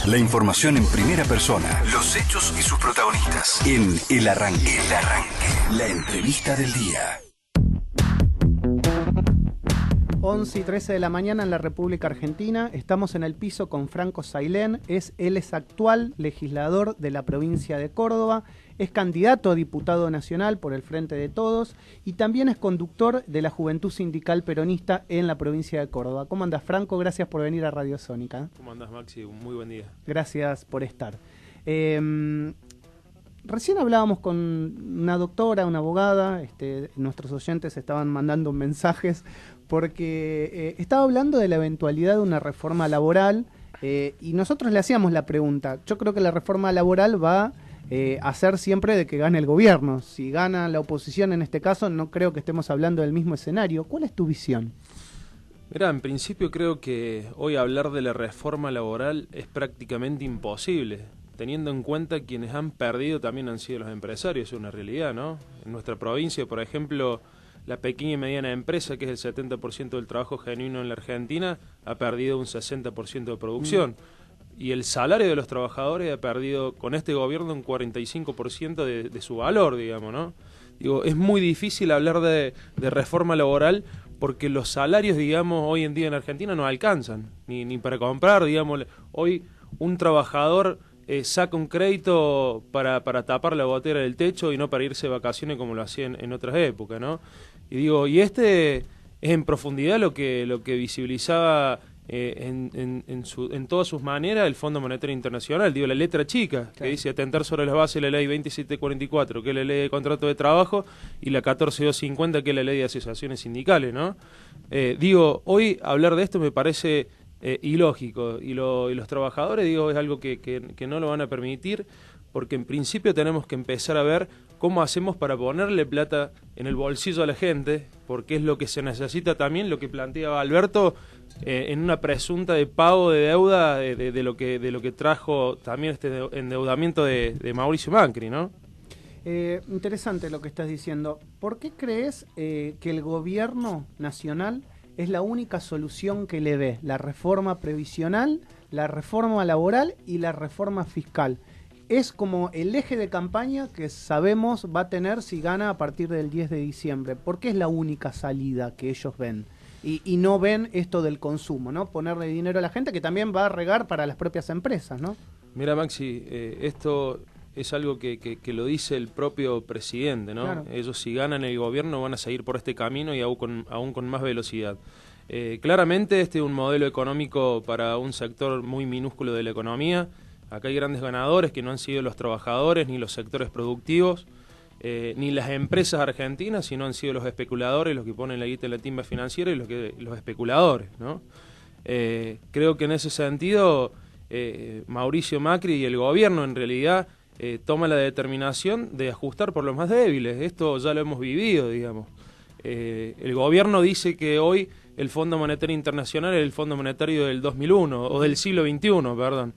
La información en primera persona, los hechos y sus protagonistas. En El Arranque. El Arranque. La entrevista del día. 11 y 13 de la mañana en la República Argentina. Estamos en el piso con Franco Sailén. Él es actual legislador de la provincia de Córdoba. Es candidato a diputado nacional por el Frente de Todos y también es conductor de la Juventud Sindical Peronista en la provincia de Córdoba. ¿Cómo andás, Franco? Gracias por venir a Radio Sónica. ¿Cómo andás, Maxi? Muy buen día. Gracias por estar. Recién hablábamos con una doctora, una abogada, nuestros oyentes estaban mandando mensajes porque estaba hablando de la eventualidad de una reforma laboral y nosotros le hacíamos la pregunta. Yo creo que la reforma laboral va a ser siempre de que gane el gobierno. Si gana la oposición en este caso, no creo que estemos hablando del mismo escenario. ¿Cuál es tu visión? Mira, en principio creo que hoy hablar de la reforma laboral es prácticamente imposible, teniendo en cuenta quienes han perdido también han sido los empresarios, es una realidad, ¿no? En nuestra provincia, por ejemplo, la pequeña y mediana empresa, que es el 70% del trabajo genuino en la Argentina, ha perdido un 60% de producción. Y el salario de los trabajadores ha perdido con este gobierno un 45% de su valor, digamos, ¿no? Digo, es muy difícil hablar de reforma laboral porque los salarios, digamos, hoy en día en Argentina no alcanzan, ni para comprar, digamos, hoy un trabajador saca un crédito para tapar la gotera del techo y no para irse de vacaciones como lo hacían en otras épocas, ¿no? Y digo, y es en profundidad lo que visibilizaba en todas sus maneras el Fondo Monetario Internacional, digo, la letra chica, que dice atentar sobre las bases de la ley 2744, que es la ley de contrato de trabajo, y la 14250, que es la ley de asociaciones sindicales, ¿no? Digo, hoy hablar de esto me parece ilógico, y los trabajadores, digo, es algo que no lo van a permitir, porque en principio tenemos que empezar a ver cómo hacemos para ponerle plata en el bolsillo a la gente, porque es lo que se necesita también, lo que planteaba Alberto, en una presunta de pago de deuda de lo que trajo también este endeudamiento de Mauricio Macri, ¿no? Interesante lo que estás diciendo. ¿Por qué crees que el gobierno nacional es la única solución que le ve? La reforma previsional, la reforma laboral y la reforma fiscal. Es como el eje de campaña que sabemos va a tener si gana a partir del 10 de diciembre. ¿Por qué es la única salida que ellos ven? Y no ven esto del consumo, ¿no? Ponerle dinero a la gente que también va a regar para las propias empresas, ¿no? Mira, Maxi, esto es algo que lo dice el propio presidente, ¿no? Claro. Ellos, si ganan el gobierno, van a seguir por este camino y aún con más velocidad. Claramente este es un modelo económico para un sector muy minúsculo de la economía. Acá hay grandes ganadores que no han sido los trabajadores ni los sectores productivos, ni las empresas argentinas, sino han sido los especuladores los que ponen la guita en la timba financiera y los especuladores, ¿no? Creo que en ese sentido Mauricio Macri y el gobierno en realidad toma la determinación de ajustar por los más débiles. Esto ya lo hemos vivido, digamos. El gobierno dice que hoy el Fondo Monetario Internacional es el Fondo Monetario del 2001, o del siglo XXI, perdón.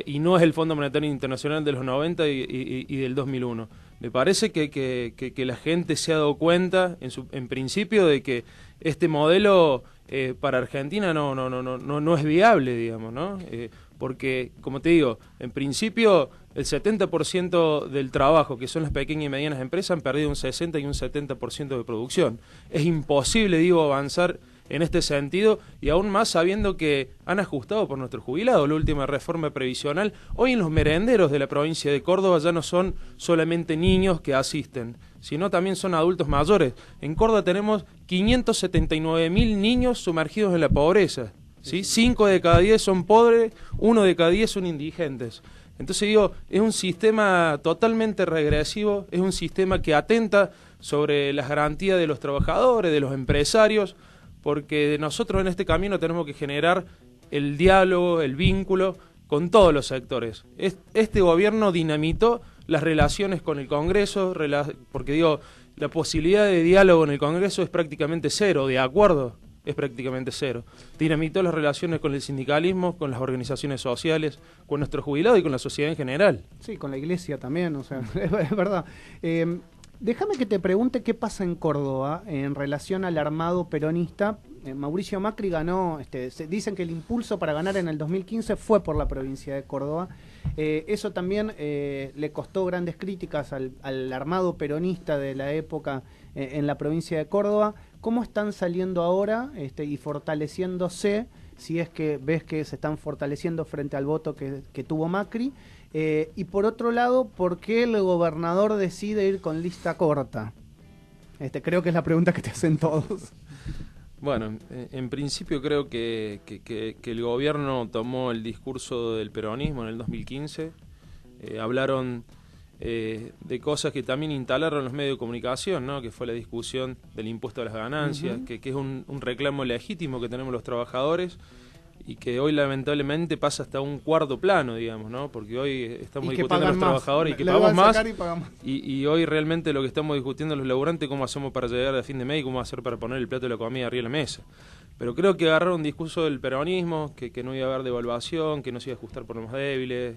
Y no es el Fondo Monetario Internacional de los 90 y del 2001. Me parece que la gente se ha dado cuenta, en principio, de que este modelo para Argentina no es viable, digamos, ¿no? Porque, como te digo, en principio el 70% del trabajo, que son las pequeñas y medianas empresas, han perdido un 60 y un 70% de producción. Es imposible, digo, avanzar en este sentido, y aún más sabiendo que han ajustado por nuestros jubilados la última reforma previsional. Hoy en los merenderos de la provincia de Córdoba ya no son solamente niños que asisten, sino también son adultos mayores. En Córdoba tenemos 579.000 niños sumergidos en la pobreza, ¿sí? 5 de cada 10 son pobres, 1 de cada 10 son indigentes. Entonces digo, es un sistema totalmente regresivo, es un sistema que atenta sobre las garantías de los trabajadores, de los empresarios, porque nosotros en este camino tenemos que generar el diálogo, el vínculo con todos los sectores. Este gobierno dinamitó las relaciones con el Congreso, porque digo, la posibilidad de diálogo en el Congreso es prácticamente cero, de acuerdo es prácticamente cero. Dinamitó las relaciones con el sindicalismo, con las organizaciones sociales, con nuestros jubilados y con la sociedad en general. Sí, con la iglesia también, o sea, es verdad. Déjame que te pregunte qué pasa en Córdoba en relación al armado peronista, Mauricio Macri ganó, dicen que el impulso para ganar en el 2015 fue por la provincia de Córdoba. Eso también le costó grandes críticas al armado peronista de la época en la provincia de Córdoba. ¿Cómo están saliendo ahora y fortaleciéndose, si es que ves que se están fortaleciendo frente al voto que tuvo Macri? Y por otro lado, ¿por qué el gobernador decide ir con lista corta? Creo que es la pregunta que te hacen todos. Bueno, en principio creo que el gobierno tomó el discurso del peronismo en el 2015, hablaron de cosas que también instalaron los medios de comunicación, ¿no? Que fue la discusión del impuesto a las ganancias, que es un reclamo legítimo que tenemos los trabajadores y que hoy lamentablemente pasa hasta un cuarto plano, digamos, ¿no? Porque hoy estamos discutiendo a los trabajadores y que pagamos más, y hoy realmente lo que estamos discutiendo los laburantes, cómo hacemos para llegar a fin de mes y cómo hacer para poner el plato de la comida arriba de la mesa. Pero creo que agarraron un discurso del peronismo, que no iba a haber devaluación, que no se iba a ajustar por los más débiles,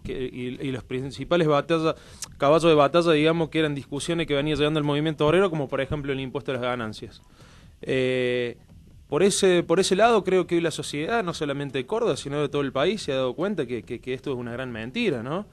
y los principales caballos de batalla, digamos, que eran discusiones que venía llegando el movimiento obrero, como por ejemplo el impuesto a las ganancias. Por ese lado creo que hoy la sociedad, no solamente de Córdoba, sino de todo el país, se ha dado cuenta que esto es una gran mentira, ¿no?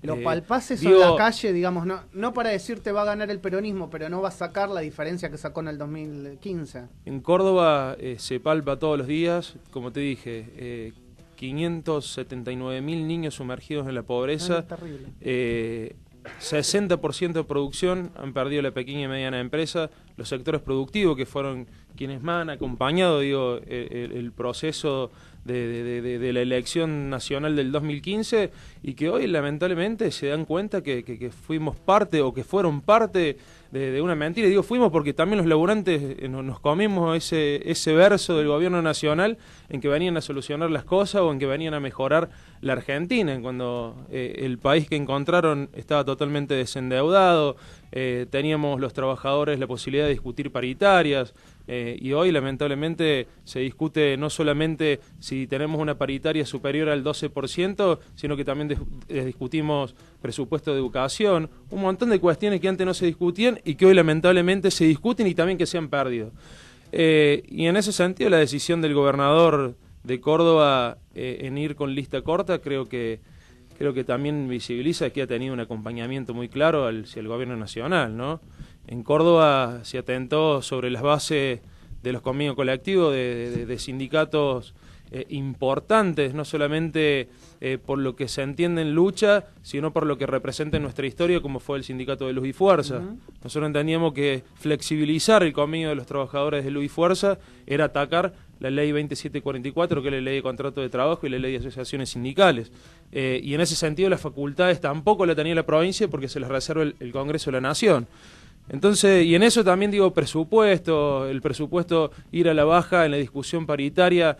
Lo palpás eso en la calle, digamos, no para decirte va a ganar el peronismo, pero no va a sacar la diferencia que sacó en el 2015. En Córdoba se palpa todos los días, como te dije, 579.000 niños sumergidos en la pobreza. Es terrible. 60% de producción han perdido la pequeña y mediana empresa, los sectores productivos que fueron quienes más han acompañado, digo, el proceso de la elección nacional del 2015, y que hoy lamentablemente se dan cuenta que fuimos parte o que fueron parte de una mentira. Digo fuimos porque también los laburantes nos comimos ese verso del gobierno nacional en que venían a solucionar las cosas o en que venían a mejorar la Argentina, cuando el país que encontraron estaba totalmente desendeudado, teníamos los trabajadores la posibilidad de discutir paritarias, y hoy lamentablemente se discute no solamente si tenemos una paritaria superior al 12%, sino que también discutimos presupuesto de educación, un montón de cuestiones que antes no se discutían y que hoy lamentablemente se discuten y también que se han perdido. Y en ese sentido la decisión del gobernador de Córdoba en ir con lista corta creo que también visibiliza que ha tenido un acompañamiento muy claro hacia el gobierno nacional, ¿no? En Córdoba se atentó sobre las bases de los convenios colectivos de sindicatos importantes, no solamente por lo que se entiende en lucha, sino por lo que representa en nuestra historia, como fue el sindicato de Luz y Fuerza. Nosotros entendíamos que flexibilizar el convenio de los trabajadores de Luz y Fuerza era atacar la ley 2744, que es la ley de contrato de trabajo, y la ley de asociaciones sindicales. Y en ese sentido las facultades tampoco la tenía la provincia porque se las reserva el Congreso de la Nación. Entonces, y en eso también digo el presupuesto ir a la baja en la discusión paritaria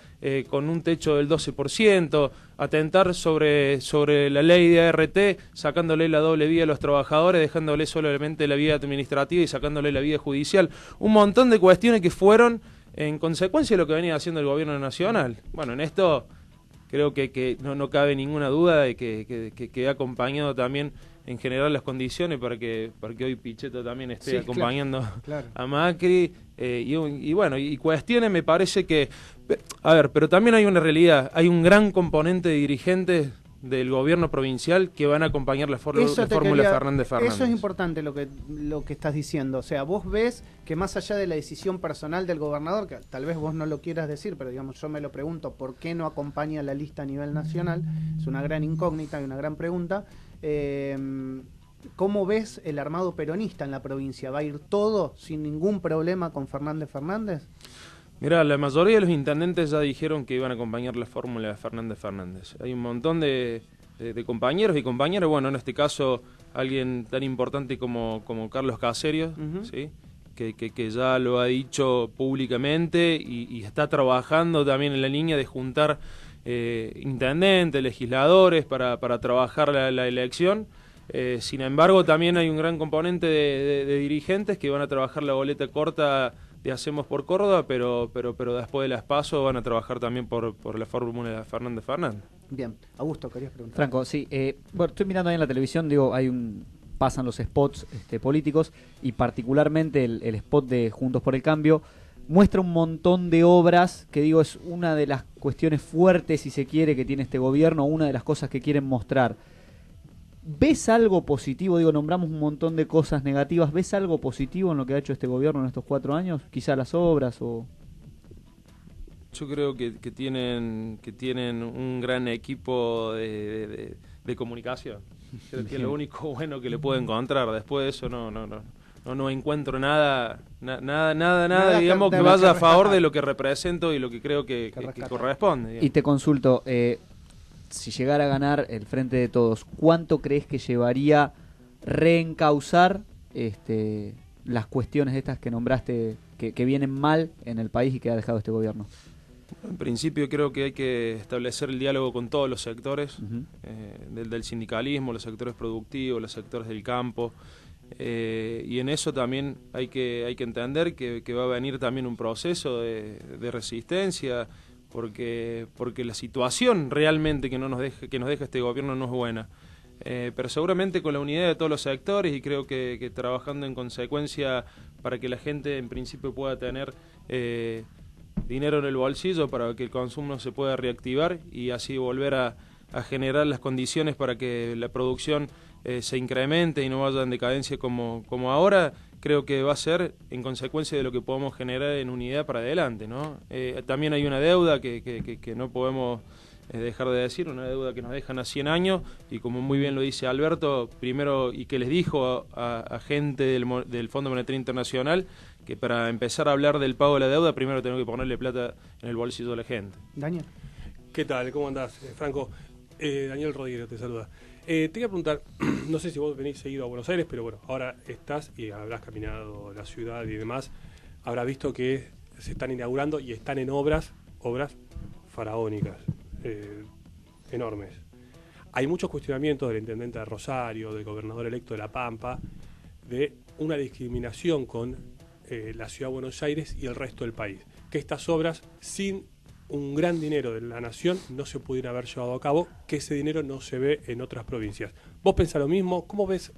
con un techo del 12%, atentar sobre la ley de ART, sacándole la doble vía a los trabajadores, dejándole solamente la vía administrativa y sacándole la vía judicial. Un montón de cuestiones que fueron en consecuencia de lo que venía haciendo el gobierno nacional. Bueno, en esto creo que no cabe ninguna duda de que ha acompañado también en general las condiciones para que hoy Pichetto también esté acompañando a Macri, y bueno, y cuestiones me parece que, a ver, pero también hay una realidad, hay un gran componente de dirigentes del gobierno provincial que van a acompañar la fórmula Fernández. Eso es importante lo que estás diciendo. O sea, vos ves que más allá de la decisión personal del gobernador, que tal vez vos no lo quieras decir, pero digamos yo me lo pregunto, ¿por qué no acompaña la lista a nivel nacional? Es una gran incógnita y una gran pregunta. ¿Cómo ves el armado peronista en la provincia? ¿Va a ir todo sin ningún problema con Fernández? Mirá, la mayoría de los intendentes ya dijeron que iban a acompañar la fórmula de Fernández. Hay un montón de compañeros y compañeras, bueno, en este caso alguien tan importante como Carlos Caserio, ¿sí? que ya lo ha dicho públicamente y está trabajando también en la línea de juntar intendentes, legisladores para trabajar la elección. Sin embargo, también hay un gran componente de dirigentes que van a trabajar la boleta corta de Hacemos por Córdoba, pero después de las PASO van a trabajar también por la fórmula de Fernández. Bien, Augusto, querías preguntar. Franco, sí, bueno, estoy mirando ahí en la televisión, digo, pasan los spots políticos y particularmente el spot de Juntos por el Cambio muestra un montón de obras, que digo, es una de las cuestiones fuertes, si se quiere, que tiene este gobierno, una de las cosas que quieren mostrar. ¿Ves algo positivo? Digo, nombramos un montón de cosas negativas. ¿Ves algo positivo en lo que ha hecho este gobierno en estos 4 años? Quizá las obras o... Yo creo que tienen un gran equipo de comunicación. Creo que es lo único bueno que le puedo encontrar. Después de eso no encuentro nada digamos, que vaya a favor de lo que represento y lo que creo que corresponde. Digamos. Y te consulto, si llegara a ganar el Frente de Todos, ¿cuánto crees que llevaría reencauzar las cuestiones estas que nombraste que vienen mal en el país y que ha dejado este gobierno? En principio creo que hay que establecer el diálogo con todos los sectores, del sindicalismo, los sectores productivos, los sectores del campo, y en eso también hay que entender que va a venir también un proceso de resistencia, porque la situación realmente que nos deja este gobierno no es buena. Pero seguramente con la unidad de todos los sectores y creo que trabajando en consecuencia para que la gente en principio pueda tener dinero en el bolsillo para que el consumo se pueda reactivar y así volver a generar las condiciones para que la producción se incremente y no vaya en decadencia como ahora, creo que va a ser en consecuencia de lo que podemos generar en unidad para adelante, ¿no? También hay una deuda que no podemos dejar de decir, una deuda que nos dejan a 100 años y como muy bien lo dice Alberto, primero y que les dijo a gente del Fondo Monetario Internacional que para empezar a hablar del pago de la deuda primero tengo que ponerle plata en el bolsillo de la gente. Daniel. ¿Qué tal? ¿Cómo andás, Franco? Daniel Rodríguez te saluda. Te quería preguntar, no sé si vos venís seguido a Buenos Aires, pero bueno, ahora estás y habrás caminado la ciudad y demás, habrás visto que se están inaugurando y están en obras faraónicas, enormes. Hay muchos cuestionamientos del intendente de Rosario, del gobernador electo de La Pampa, de una discriminación con la ciudad de Buenos Aires y el resto del país. Que estas obras, sin un gran dinero de la nación, no se pudieran haber llevado a cabo, que ese dinero no se ve en otras provincias. ¿Vos pensás lo mismo? ¿Cómo ves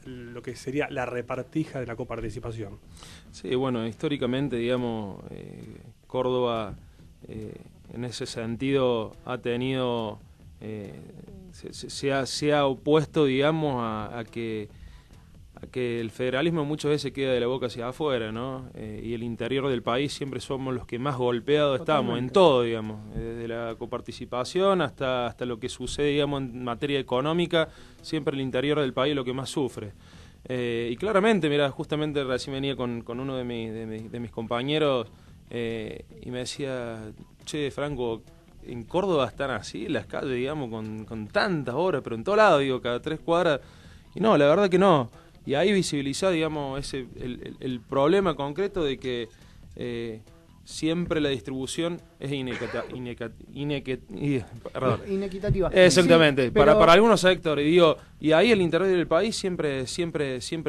lo que sería la repartija de la coparticipación? Sí, bueno, históricamente, digamos, Córdoba en ese sentido ha tenido, se ha opuesto, digamos, a que el federalismo muchas veces queda de la boca hacia afuera, ¿no? Y el interior del país siempre somos los que más golpeados estamos, en todo, digamos, desde la coparticipación hasta lo que sucede, digamos, en materia económica, siempre el interior del país es lo que más sufre. Y claramente, mira, justamente recién venía con uno de mis compañeros y me decía, che, Franco, en Córdoba están así las calles, digamos, con tantas horas, pero en todo lado, digo, cada 3 cuadras, y no, la verdad que no. Y ahí visibilizar, digamos, el problema concreto de que siempre la distribución es inequitativa. Exactamente, sí, pero... para algunos sectores. Digo, y ahí el interior del país siempre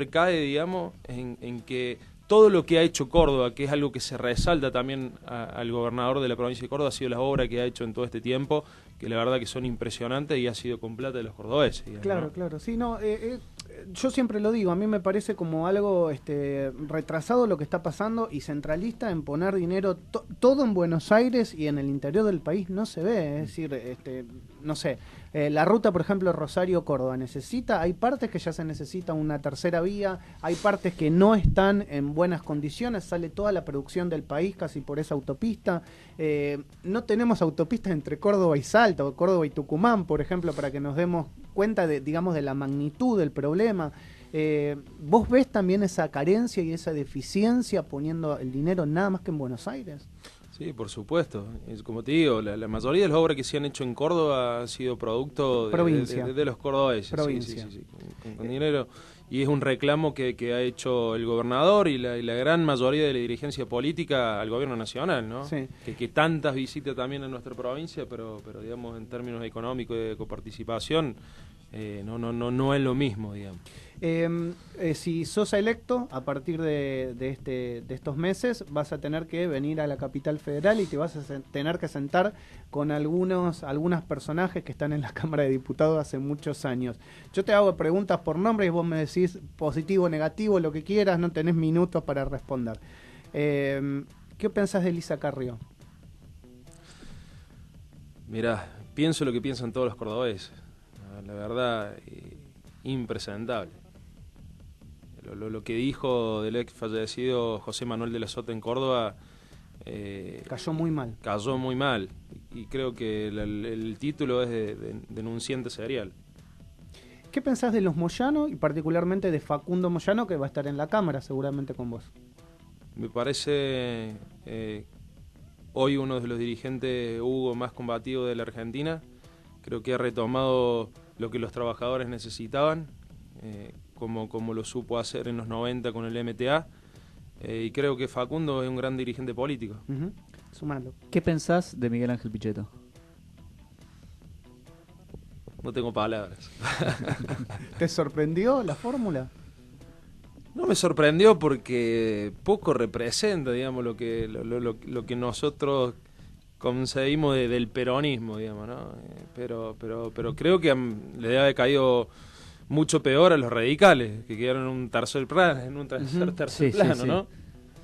cae, digamos, en que todo lo que ha hecho Córdoba, que es algo que se resalta también al gobernador de la provincia de Córdoba, ha sido las obras que ha hecho en todo este tiempo, que la verdad que son impresionantes y ha sido con plata de los cordobeses. Digamos, claro, ¿no? Claro, sí, no, yo siempre lo digo, a mí me parece como algo retrasado lo que está pasando y centralista en poner dinero todo en Buenos Aires y en el interior del país no se ve, es decir, no sé, la ruta, por ejemplo, Rosario-Córdoba hay partes que ya se necesita una tercera vía, hay partes que no están en buenas condiciones, sale toda la producción del país casi por esa autopista, no tenemos autopistas entre Córdoba y Salta, o Córdoba y Tucumán, por ejemplo, para que nos demos cuenta de la magnitud del problema. ¿Vos ves también esa carencia y esa deficiencia poniendo el dinero nada más que en Buenos Aires? Sí, por supuesto. Como te digo, la mayoría de las obras que se han hecho en Córdoba han sido producto de los cordobeses. Provincia. Sí, con dinero. Y es un reclamo que ha hecho el gobernador y la gran mayoría de la dirigencia política al gobierno nacional, ¿no? Sí. Que tantas visitas también en nuestra provincia, pero digamos en términos económicos y de coparticipación, no es lo mismo, digamos. Si sos electo, a partir de estos meses, vas a tener que venir a la capital federal y te vas a tener que sentar con algunos personajes que están en la Cámara de Diputados hace muchos años. Yo te hago preguntas por nombre y vos me decís positivo, negativo, lo que quieras, no tenés minutos para responder. ¿Qué pensás de Elisa Carrió? Mirá, pienso lo que piensan todos los cordobeses. La verdad, impresentable. Lo que dijo del ex fallecido José Manuel de la Sota en Córdoba... cayó muy mal. Cayó muy mal. Y creo que el título es de denunciante serial. ¿Qué pensás de los Moyano y particularmente de Facundo Moyano, que va a estar en la Cámara seguramente con vos? Me parece hoy uno de los dirigentes, Hugo, más combativo de la Argentina. Creo que ha retomado lo que los trabajadores necesitaban, como lo supo hacer en los 90 con el MTA. Y creo que Facundo es un gran dirigente político. Sumalo. ¿Qué pensás de Miguel Ángel Pichetto? No tengo palabras. ¿Te sorprendió la fórmula? No me sorprendió porque poco representa, digamos, lo que nosotros concebimos del peronismo, digamos, ¿no? Pero creo que le debe haber caído mucho peor a los radicales, que quedaron en un tercer plano, tercer plano, ¿no?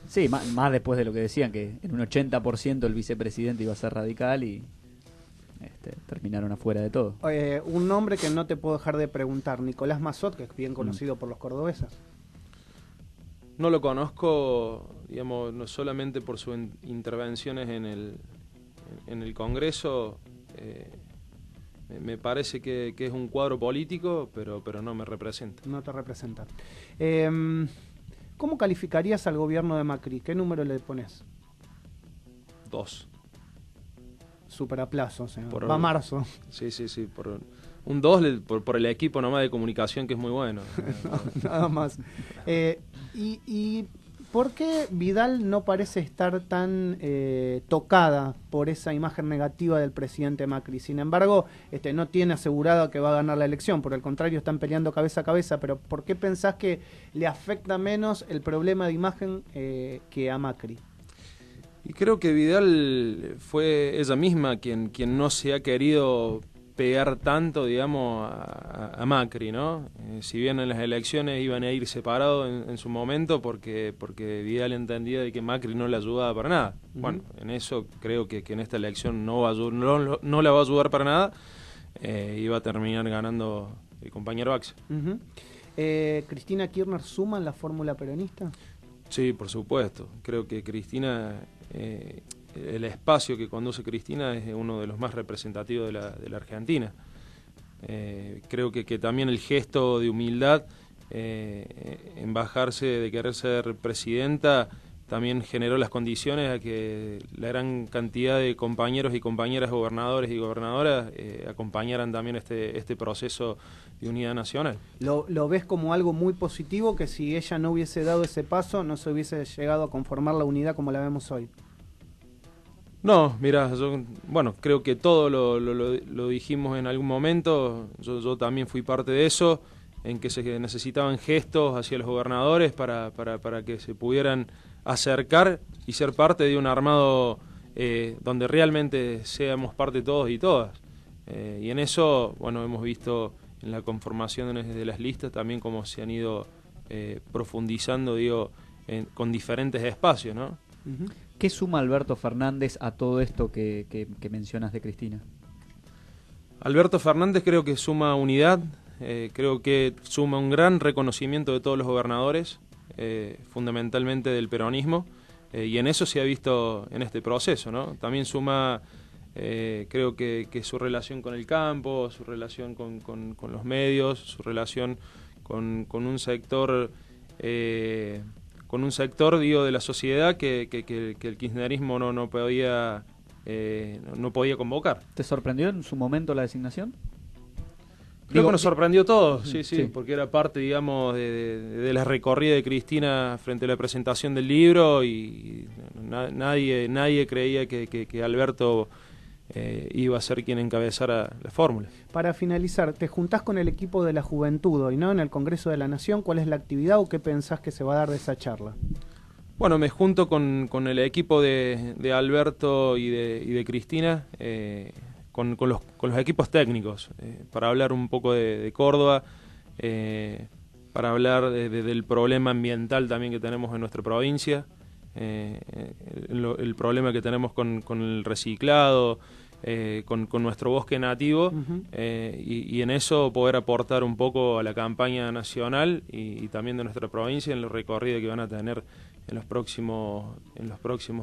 Sí, más después de lo que decían, que en un 80% el vicepresidente iba a ser radical y terminaron afuera de todo. Un nombre que no te puedo dejar de preguntar, Nicolás Massot, que es bien conocido por los cordobeses. No lo conozco, digamos, no solamente por sus intervenciones en el Congreso. Me parece que es un cuadro político, pero no me representa. No te representa. ¿Cómo calificarías al gobierno de Macri? ¿Qué número le pones? 2. Súper aplazo, o sea, por va marzo. Sí, por un 2 por el equipo nomás de comunicación, que es muy bueno. No, nada más. ¿Y por qué Vidal no parece estar tan tocada por esa imagen negativa del presidente Macri? Sin embargo, no tiene asegurado que va a ganar la elección, por el contrario están peleando cabeza a cabeza, pero ¿por qué pensás que le afecta menos el problema de imagen que a Macri? Y creo que Vidal fue ella misma quien no se ha querido pegar tanto, digamos, a Macri, ¿no? Si bien en las elecciones iban a ir separados en su momento porque Vidal entendía de que Macri no le ayudaba para nada. Bueno, en eso creo que en esta elección no la va a ayudar para nada. Iba a terminar ganando el compañero Axel. ¿Cristina Kirchner suma en la fórmula peronista? Sí, por supuesto. Creo que Cristina... el espacio que conduce Cristina es uno de los más representativos de la Argentina. Creo que también el gesto de humildad en bajarse de querer ser presidenta también generó las condiciones a que la gran cantidad de compañeros y compañeras gobernadores y gobernadoras acompañaran también este proceso de unidad nacional. ¿Lo ves como algo muy positivo, que si ella no hubiese dado ese paso no se hubiese llegado a conformar la unidad como la vemos hoy? No, mira, creo que todo lo dijimos en algún momento. Yo también fui parte de eso, en que se necesitaban gestos hacia los gobernadores para que se pudieran acercar y ser parte de un armado donde realmente seamos parte todos y todas. Y en eso, hemos visto en la conformación de las listas también cómo se han ido profundizando, con diferentes espacios, ¿no? ¿Qué suma Alberto Fernández a todo esto que mencionas de Cristina? Alberto Fernández creo que suma unidad, creo que suma un gran reconocimiento de todos los gobernadores, fundamentalmente del peronismo, y en eso se ha visto en este proceso, ¿no? También suma, creo que su relación con el campo, su relación con los medios, su relación con un sector... con un sector, de la sociedad que el kirchnerismo no podía convocar. ¿Te sorprendió en su momento la designación? Creo que nos sorprendió todos, sí, porque era parte, digamos, de la recorrida de Cristina frente a la presentación del libro y nadie creía que Alberto iba a ser quien encabezara la fórmula. Para finalizar, te juntás con el equipo de la juventud hoy, ¿no? En el Congreso de la Nación, ¿cuál es la actividad o qué pensás que se va a dar de esa charla? Bueno, me junto con el equipo de Alberto y de Cristina, con los equipos técnicos, para hablar un poco de Córdoba, para hablar del problema ambiental también que tenemos en nuestra provincia, el problema que tenemos con el reciclado, con nuestro bosque nativo, y en eso poder aportar un poco a la campaña nacional y también de nuestra provincia en el recorrido que van a tener en los próximos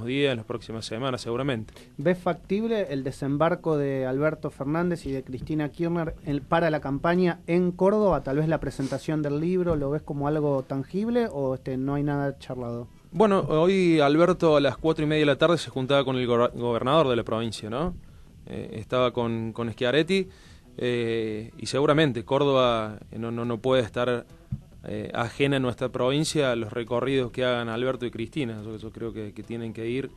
días, en las próximas semanas seguramente. ¿Ves factible el desembarco de Alberto Fernández y de Cristina Kirchner para la campaña en Córdoba? Tal vez la presentación del libro, ¿lo ves como algo tangible o no hay nada charlado? Bueno, hoy Alberto a las 4:30 de la tarde se juntaba con el gobernador de la provincia, ¿no? Estaba con Schiaretti, y seguramente Córdoba no puede estar ajena a nuestra provincia a los recorridos que hagan Alberto y Cristina. Yo creo que tienen que ir,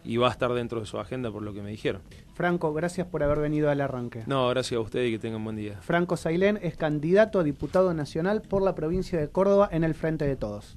y va a estar dentro de su agenda por lo que me dijeron. Franco, gracias por haber venido al arranque. No, gracias a usted y que tengan buen día. Franco Sailén es candidato a diputado nacional por la provincia de Córdoba en el Frente de Todos.